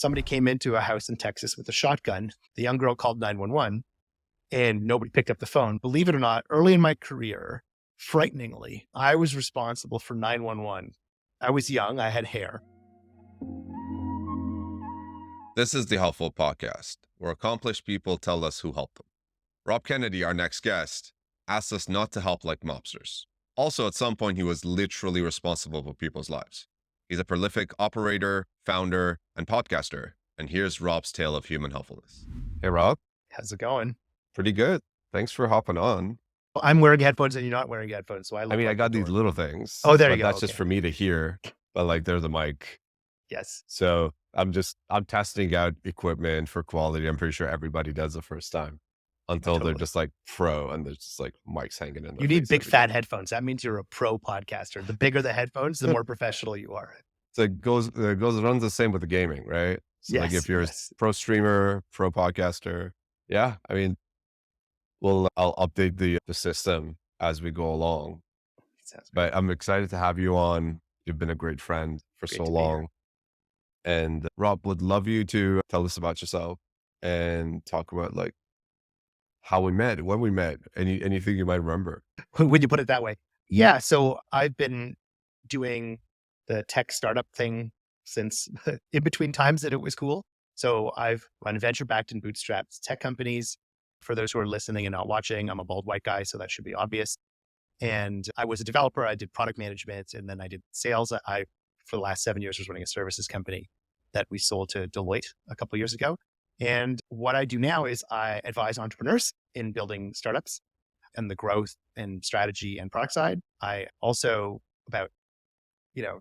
somebody came into a house in Texas with a shotgun. The young girl called 911 and nobody picked up the phone. Believe it or not, early in my career, frighteningly, I was responsible for 911. I was young. I had hair. This is the Helpful Podcast, where accomplished people tell us who helped them. Rob Kenedi, our next guest, asked us not to help like mobsters. Also, at some point, he was literally responsible for people's lives. He's a prolific operator, founder, and podcaster. And here's Rob's tale of human helpfulness. Hey, Rob. How's it going? Pretty good. Thanks for hopping on. I'm wearing headphones and you're not wearing headphones. So I got these little things. Oh, there you go. That's just for me to hear. But like, there's a mic. Yes. So I'm testing out equipment for quality. I'm pretty sure everybody does the first time until they're just like pro and there's just like mics hanging in. You need big fat headphones. That means you're a pro podcaster. The bigger the headphones, the more professional you are. So it runs the same with the gaming, right? So like if you're a pro streamer, pro podcaster, yeah, I mean, I'll update the system as we go along. But I'm excited to have you on. You've been a great friend for so long. And Rob, would love you to tell us about yourself and talk about like how we met, when we met, anything you might remember. When you put it that way. Yeah. So I've been doing the tech startup thing since in between times that it was cool. So I've run venture-backed and bootstrapped tech companies. For those who are listening and not watching, I'm a bald white guy, so that should be obvious. And I was a developer. I did product management, and then I did sales. I, for the last 7 years, was running a services company that we sold to Deloitte a couple of years ago. And what I do now is I advise entrepreneurs in building startups and the growth and strategy and product side. I also, about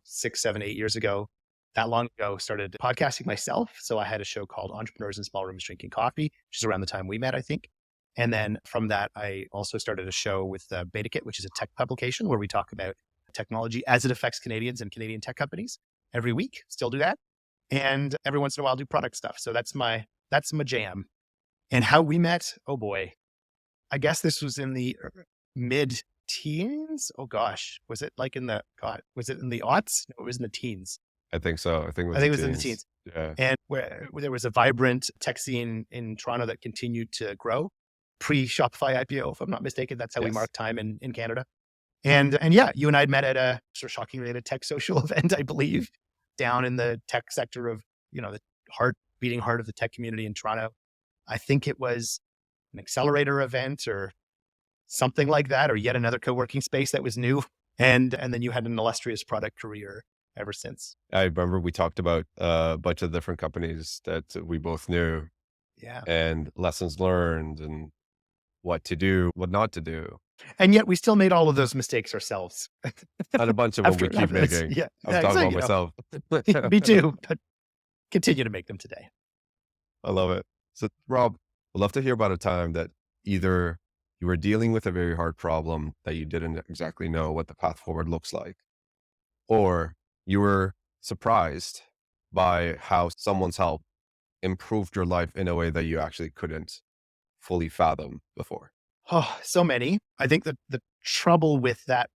6, 7, 8 years ago, that long ago, started podcasting myself. So I had a show called Entrepreneurs in Small Rooms Drinking Coffee, which is around the time we met, I think. And then from that, I also started a show with BetaKit, which is a tech publication where we talk about technology as it affects Canadians and Canadian tech companies every week. Still do that. And every once in a while do product stuff. So that's my jam. And how we met, oh boy, I guess this was in the mid-teens. Oh gosh, was it in the aughts? No, it was in the teens. I think so. I think it was in the teens. Yeah. And where there was a vibrant tech scene in Toronto that continued to grow pre-Shopify IPO, if I'm not mistaken. That's how we mark time in Canada. And yeah, you and I had met at a sort of shockingly at a tech social event, I believe, down in the tech sector of, the beating heart of the tech community in Toronto. I think it was an accelerator event or something like that, or yet another co-working space that was new. And then you had an illustrious product career ever since. I remember we talked about a bunch of different companies that we both knew. Yeah. And lessons learned and what to do, what not to do. And yet we still made all of those mistakes ourselves. And a bunch of them we keep making. Yeah. I'm talking about myself. Me too. But continue to make them today. I love it. So Rob, I'd love to hear about a time that either you were dealing with a very hard problem that you didn't exactly know what the path forward looks like, or you were surprised by how someone's help improved your life in a way that you actually couldn't fully fathom before. Oh, so many. I think that the trouble with that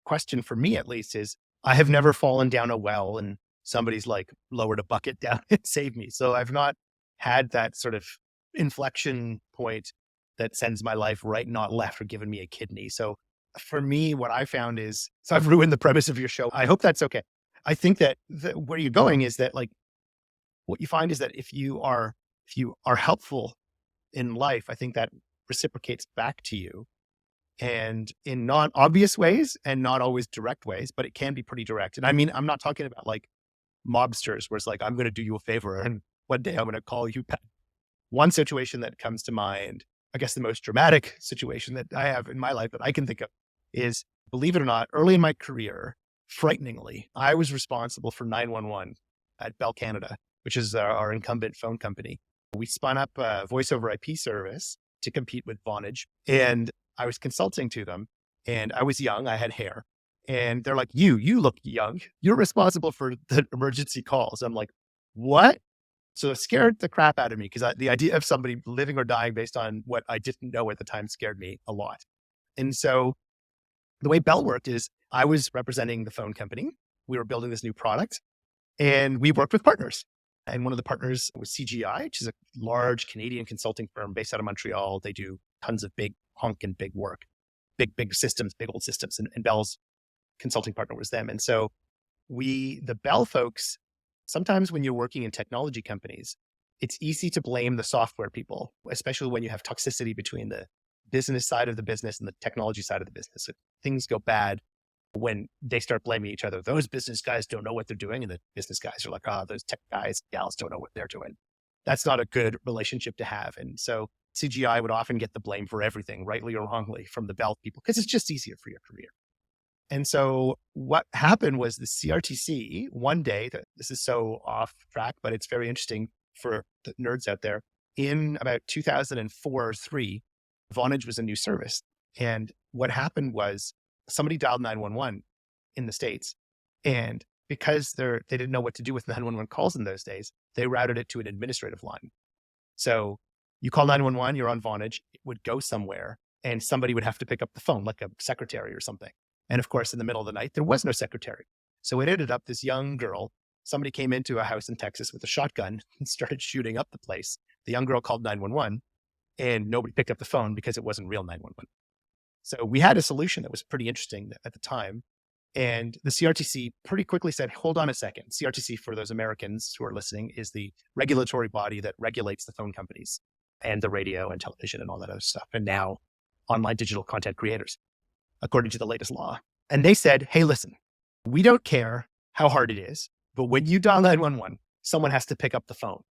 question, for me at least, is I have never fallen down a well and somebody's like lowered a bucket down and saved me. So I've not had that sort of inflection point that sends my life right, not left, or given me a kidney. So for me, what I found is, so I've ruined the premise of your show. I hope that's okay. I think that where you're going is that like, what you find is that if you are helpful in life, I think that reciprocates back to you, and in not obvious ways and not always direct ways, but it can be pretty direct. And I mean, I'm not talking about like mobsters where it's like, I'm going to do you a favor and one day I'm going to call you back. One situation that comes to mind, I guess the most dramatic situation that I have in my life that I can think of is, believe it or not, early in my career, frighteningly, I was responsible for 911 at Bell Canada, which is our incumbent phone company. We spun up a voice over IP service to compete with Vonage, and I was consulting to them, and I was young, I had hair, and they're like, you look young, you're responsible for the emergency calls. I'm like, what? So it scared the crap out of me, because the idea of somebody living or dying based on what I didn't know at the time scared me a lot. And so the way Bell worked is I was representing the phone company. We were building this new product, and we worked with partners. And one of the partners was CGI, which is a large Canadian consulting firm based out of Montreal. They do tons of big hunk and big work, big systems, big old systems. And Bell's consulting partner was them. And so the Bell folks, sometimes when you're working in technology companies, it's easy to blame the software people, especially when you have toxicity between the business side of the business and the technology side of the business. If things go bad when they start blaming each other. Those business guys don't know what they're doing. And the business guys are like, those tech guys, gals don't know what they're doing. That's not a good relationship to have. And so CGI would often get the blame for everything, rightly or wrongly, from the Bell people, because it's just easier for your career. And so what happened was the CRTC one day, this is so off track, but it's very interesting for the nerds out there. In about 2004 or 3, Vonage was a new service. And what happened was somebody dialed 911 in the States. And because they didn't know what to do with 911 calls in those days, they routed it to an administrative line. So you call 911, you're on Vonage, it would go somewhere and somebody would have to pick up the phone, like a secretary or something. And of course, in the middle of the night, there was no secretary. So it ended up this young girl, somebody came into a house in Texas with a shotgun and started shooting up the place. The young girl called 911 and nobody picked up the phone because it wasn't real 911. So we had a solution that was pretty interesting at the time. And the CRTC pretty quickly said, hold on a second. CRTC, for those Americans who are listening, is the regulatory body that regulates the phone companies and the radio and television and all that other stuff. And now online digital content creators, according to the latest law. And they said, hey, listen, we don't care how hard it is, but when you dial 911, someone has to pick up the phone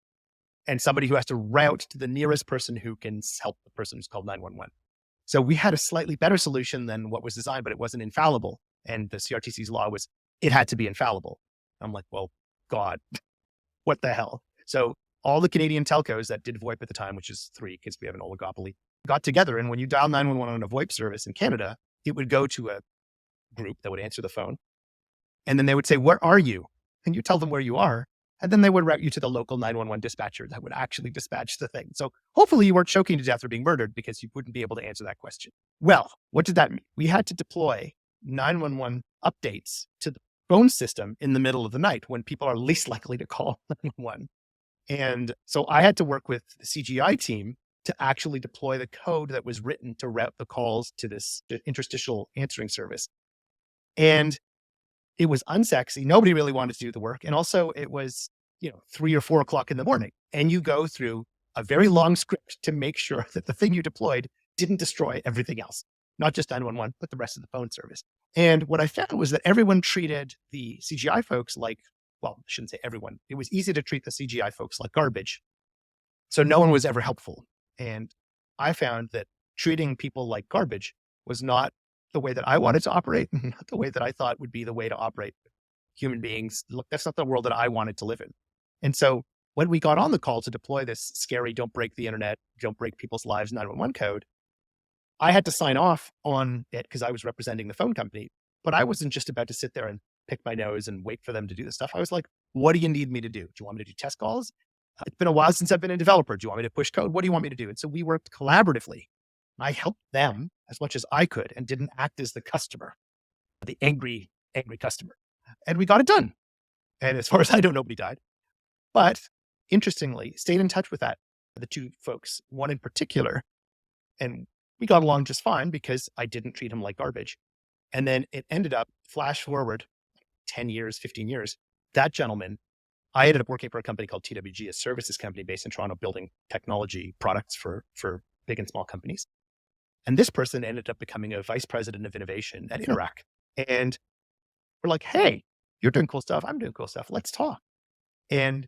and somebody who has to route to the nearest person who can help the person who's called 911. So we had a slightly better solution than what was designed, but it wasn't infallible. And the CRTC's law was, it had to be infallible. I'm like, well, God, what the hell? So all the Canadian telcos that did VoIP at the time, which is 3 because we have an oligopoly, got together. And when you dial 911 on a VoIP service in Canada, it would go to a group that would answer the phone. And then they would say, where are you? And you tell them where you are. And then they would route you to the local 911 dispatcher that would actually dispatch the thing. So hopefully you weren't choking to death or being murdered because you wouldn't be able to answer that question. Well, what did that mean? We had to deploy 911 updates to the phone system in the middle of the night when people are least likely to call 911. And so I had to work with the CGI team to actually deploy the code that was written to route the calls to this interstitial answering service. And it was unsexy. Nobody really wanted to do the work. And also it was, 3 or 4 o'clock in the morning. And you go through a very long script to make sure that the thing you deployed didn't destroy everything else, not just 911, but the rest of the phone service. And what I found was that everyone treated the CGI folks like, well, I shouldn't say everyone. It was easy to treat the CGI folks like garbage. So no one was ever helpful. And I found that treating people like garbage was not the way that I wanted to operate, not the way that I thought would be the way to operate human beings. Look, that's not the world that I wanted to live in. And so when we got on the call to deploy this scary, don't break the internet, don't break people's lives 911 code, I had to sign off on it because I was representing the phone company. But I wasn't just about to sit there and pick my nose and wait for them to do the stuff. I was like, what do you need me to do? Do you want me to do test calls? It's been a while since I've been a developer. Do you want me to push code? What do you want me to do? And so we worked collaboratively. I helped them as much as I could and didn't act as the customer, the angry customer. And we got it done. And as far as I know, nobody died. But interestingly, stayed in touch with the 2 folks, one in particular. And we got along just fine because I didn't treat him like garbage. And then it ended up, flash forward 10 years, 15 years, that gentleman, I ended up working for a company called TWG, a services company based in Toronto, building technology products for big and small companies. And this person ended up becoming a vice president of innovation at Interac. And we're like, hey, you're doing cool stuff. I'm doing cool stuff. Let's talk. And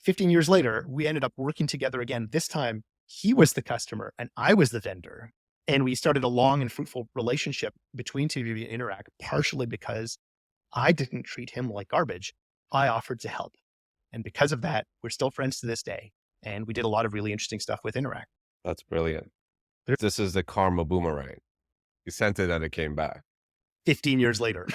15 years later, we ended up working together again. This time, he was the customer and I was the vendor. And we started a long and fruitful relationship between TWG and Interac, partially because I didn't treat him like garbage. I offered to help. And because of that, we're still friends to this day. And we did a lot of really interesting stuff with Interac. That's brilliant. This is the karma boomerang. You sent it and it came back. 15 years later,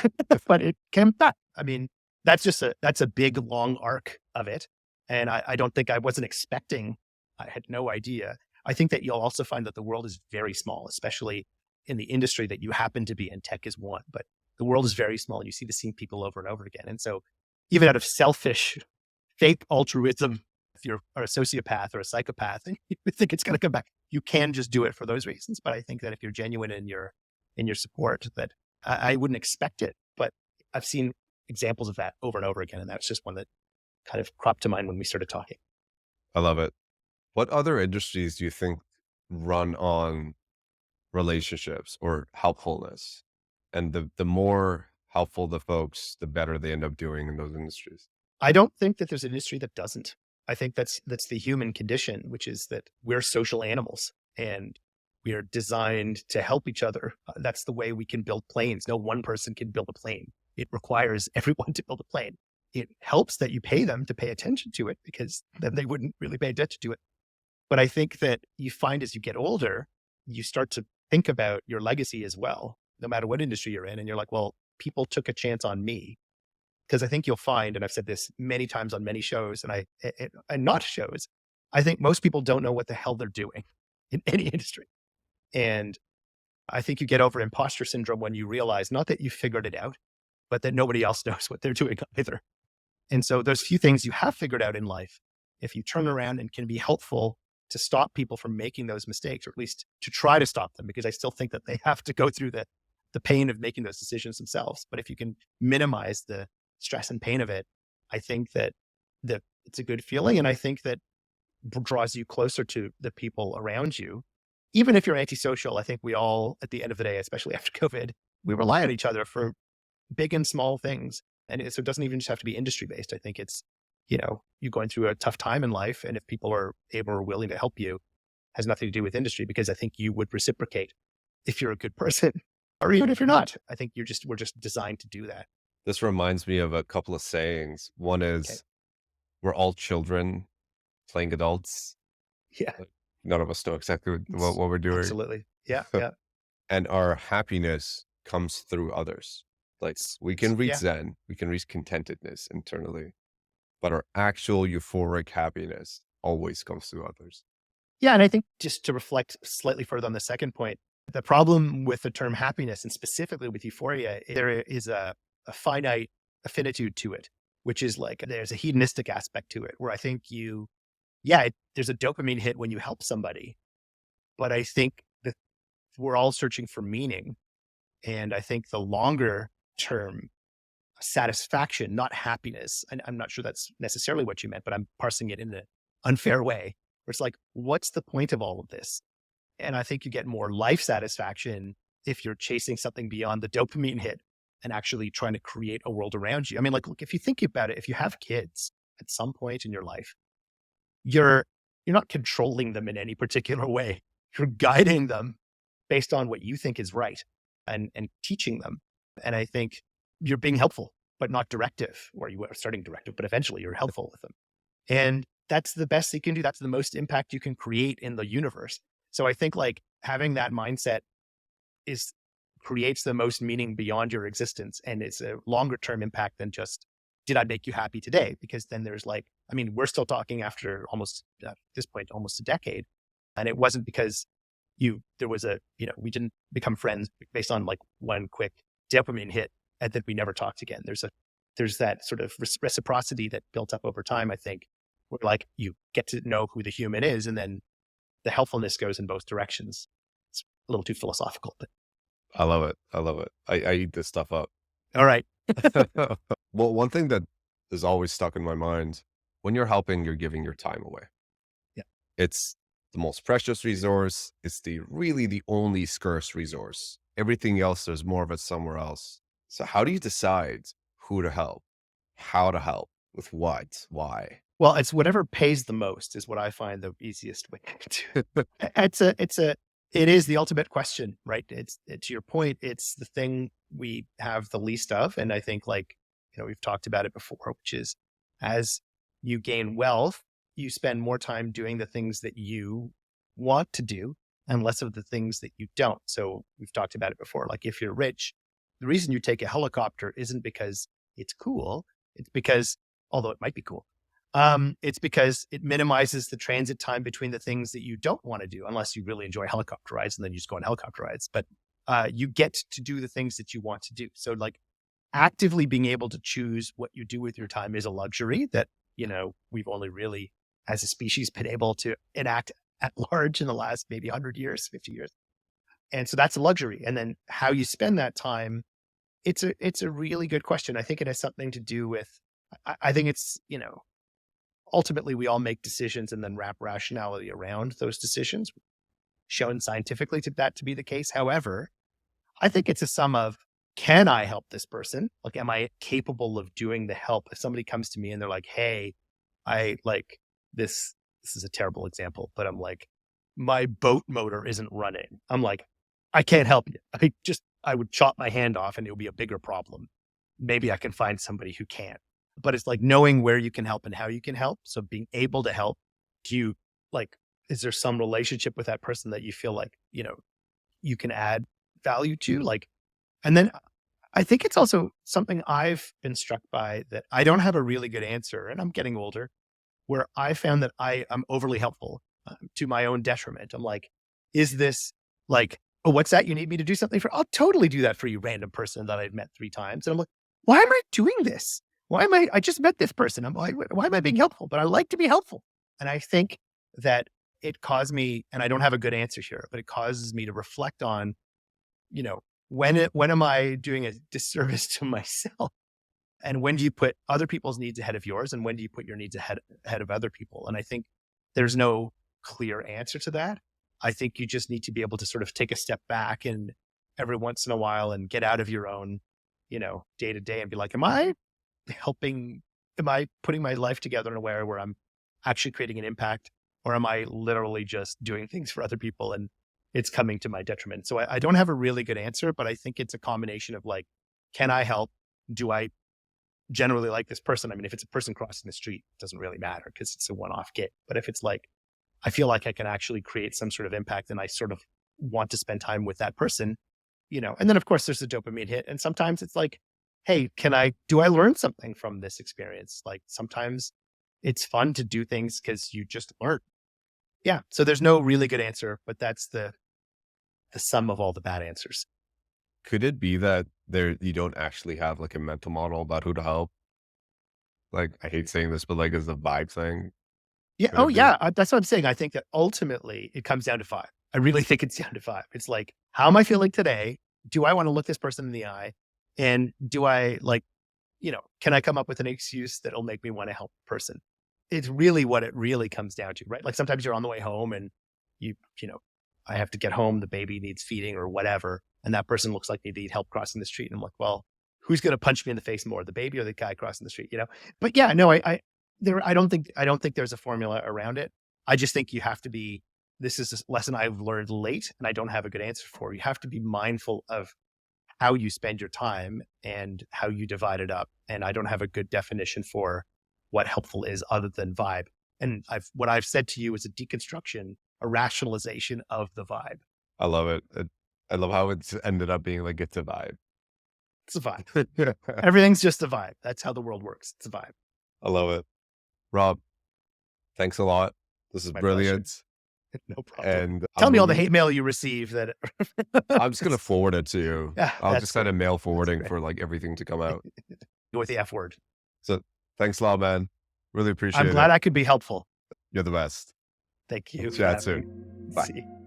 but it came back. I mean, that's a big, long arc of it. And I don't think I wasn't expecting, I had no idea. I think that you'll also find that the world is very small, especially in the industry that you happen to be in. Tech is one, but the world is very small and you see the same people over and over again. And so even out of selfish fake altruism. If you're a sociopath or a psychopath and you think it's going to come back, you can just do it for those reasons. But I think that if you're genuine in your support, that I wouldn't expect it. But I've seen examples of that over and over again. And that's just one that kind of cropped to mind when we started talking. I love it. What other industries do you think run on relationships or helpfulness? And the more helpful the folks, the better they end up doing in those industries. I don't think that there's an industry that doesn't. I think that's the human condition, which is that we're social animals and we are designed to help each other. That's the way we can build planes. No one person can build a plane. It requires everyone to build a plane. It helps that you pay them to pay attention to it, because then they wouldn't really pay attention to it. But I think that you find as you get older, you start to think about your legacy as well, no matter what industry you're in. And you're like, well, people took a chance on me. Because I think you'll find, and I've said this many times on many shows and not shows, I think most people don't know what the hell they're doing in any industry. And I think you get over imposter syndrome when you realize not that you figured it out, but that nobody else knows what they're doing either. And so there's few things you have figured out in life. If you turn around and can be helpful to stop people from making those mistakes, or at least to try to stop them, because I still think that they have to go through the pain of making those decisions themselves. But if you can minimize the stress and pain of it, I think that it's a good feeling. And I think that draws you closer to the people around you. Even if you're antisocial, I think we all, at the end of the day, especially after COVID, we rely on each other for big and small things. And so it doesn't even just have to be industry based. I think it's, you're going through a tough time in life. And if people are able or willing to help you, has nothing to do with industry, because I think you would reciprocate if you're a good person, or even if you're not. I think we're just designed to do that. This reminds me of a couple of sayings. One is, we're all children playing adults. Yeah. None of us know exactly what we're doing. Absolutely. Yeah. Yeah. And our happiness comes through others. Like, we can reach Zen, we can reach contentedness internally, but our actual euphoric happiness always comes through others. Yeah. And I think, just to reflect slightly further on the second point, the problem with the term happiness, and specifically with euphoria, there is a finite affinitude to it, which is like, there's a hedonistic aspect to it, where I think there's a dopamine hit when you help somebody. But I think that we're all searching for meaning. And I think the longer term satisfaction, not happiness, and I'm not sure that's necessarily what you meant, but I'm parsing it in an unfair way, where it's like, what's the point of all of this? And I think you get more life satisfaction if you're chasing something beyond the dopamine hit and actually trying to create a world around you. I mean, like, look, if you think about it, if you have kids at some point in your life, you're not controlling them in any particular way. You're guiding them based on what you think is right, and teaching them. And I think you're being helpful, but not directive, or you are starting directive, but eventually you're helpful with them. And that's the best you can do. That's the most impact you can create in the universe. So I think, like, having that mindset creates the most meaning beyond your existence. And it's a longer term impact than just, did I make you happy today? Because then there's we're still talking after almost, at this point, almost a decade. And it wasn't because we didn't become friends based on like one quick dopamine hit and then we never talked again. There's that sort of reciprocity that built up over time, I think, where like you get to know who the human is, and then the helpfulness goes in both directions. It's a little too philosophical, but I love it. I eat this stuff up. All right. Well, one thing that is always stuck in my mind, when you're helping, you're giving your time away. Yeah. It's the most precious resource. It's really the only scarce resource. Everything else, there's more of it somewhere else. So how do you decide who to help, how to help, with what, why? Well, it's whatever pays the most is what I find the easiest way to. It is the ultimate question, right? It's to your point, it's the thing we have the least of. And I think, like, we've talked about it before, which is, as you gain wealth, you spend more time doing the things that you want to do and less of the things that you don't. So we've talked about it before. Like, if you're rich, the reason you take a helicopter isn't because it's cool. It's because, although it might be cool, it's because it minimizes the transit time between the things that you don't want to do, unless you really enjoy helicopter rides, and then you just go on helicopter rides. But you get to do the things that you want to do. So, like, actively being able to choose what you do with your time is a luxury that we've only really, as a species, been able to enact at large in the last maybe 100 years, 50 years. And so that's a luxury. And then how you spend that time, it's a really good question. I think it has something to do with, I think it's, ultimately we all make decisions and then wrap rationality around those decisions, shown scientifically to be the case. However, I think it's a sum of, can I help this person? Like, am I capable of doing the help? If somebody comes to me and they're like, hey, I like this is a terrible example, but I'm like, my boat motor isn't running. I'm like, I can't help you. I would chop my hand off and it would be a bigger problem. Maybe I can find somebody who can. But it's like knowing where you can help and how you can help. So being able to help, is there some relationship with that person that you feel like, you can add value to? And then I think it's also something I've been struck by that I don't have a really good answer, and I'm getting older, where I found that I'm overly helpful to my own detriment. I'm like, is this like, oh, what's that? You need me to do something for? I'll totally do that for you, random person that I've met 3 times. And I'm like, why am I doing this? I just met this person. Why am I being helpful? But I like to be helpful. And I think that it caused me, and I don't have a good answer here, but it causes me to reflect on, when am I doing a disservice to myself? And when do you put other people's needs ahead of yours? And when do you put your needs ahead of other people? And I think there's no clear answer to that. I think you just need to be able to sort of take a step back and every once in a while and get out of your own, day to day and be like, am I putting my life together in a way where I'm actually creating an impact, or am I literally just doing things for other people and it's coming to my detriment? So I don't have a really good answer, but I think it's a combination of like, can I help? Do I generally like this person? I mean, if it's a person crossing the street, it doesn't really matter because it's a one-off gig. But if it's like, I feel like I can actually create some sort of impact and I sort of want to spend time with that person, and then of course there's the dopamine hit. And sometimes it's like, hey, do I learn something from this experience? Like sometimes it's fun to do things because you just learn. Yeah. So there's no really good answer, but that's the sum of all the bad answers. Could it be that you don't actually have like a mental model about who to help? Like, I hate saying this, but like, it's a vibe thing. Yeah. Oh, yeah. That's what I'm saying. I think that ultimately it comes down to 5. I really think it's down to 5. It's like, how am I feeling today? Do I want to look this person in the eye? And do I can I come up with an excuse that'll make me want to help the person? It's really what it really comes down to, right? Like sometimes you're on the way home and I have to get home, the baby needs feeding or whatever. And that person looks like they need help crossing the street. And I'm like, well, who's going to punch me in the face more, the baby or the guy crossing the street, But yeah, no, I don't think there's a formula around it. I just think you have to be, this is a lesson I've learned late and I don't have a good answer for. You have to be mindful of how you spend your time and how you divide it up. And I don't have a good definition for what helpful is other than vibe. And what I've said to you is a deconstruction, a rationalization of the vibe. I love it. I love how it's ended up being like, it's a vibe. It's a vibe. Everything's just a vibe. That's how the world works. It's a vibe. I love it. Rob, thanks a lot. This is brilliant. Pleasure. No problem. And tell me all the hate mail you receive that I'm just going to forward it to you. Yeah, I'll just send a mail forwarding for like everything to come out. Go with the F word. So thanks a lot, man. Really appreciate it. I'm glad I could be helpful. You're the best. Thank you. Chat soon. Bye. See you.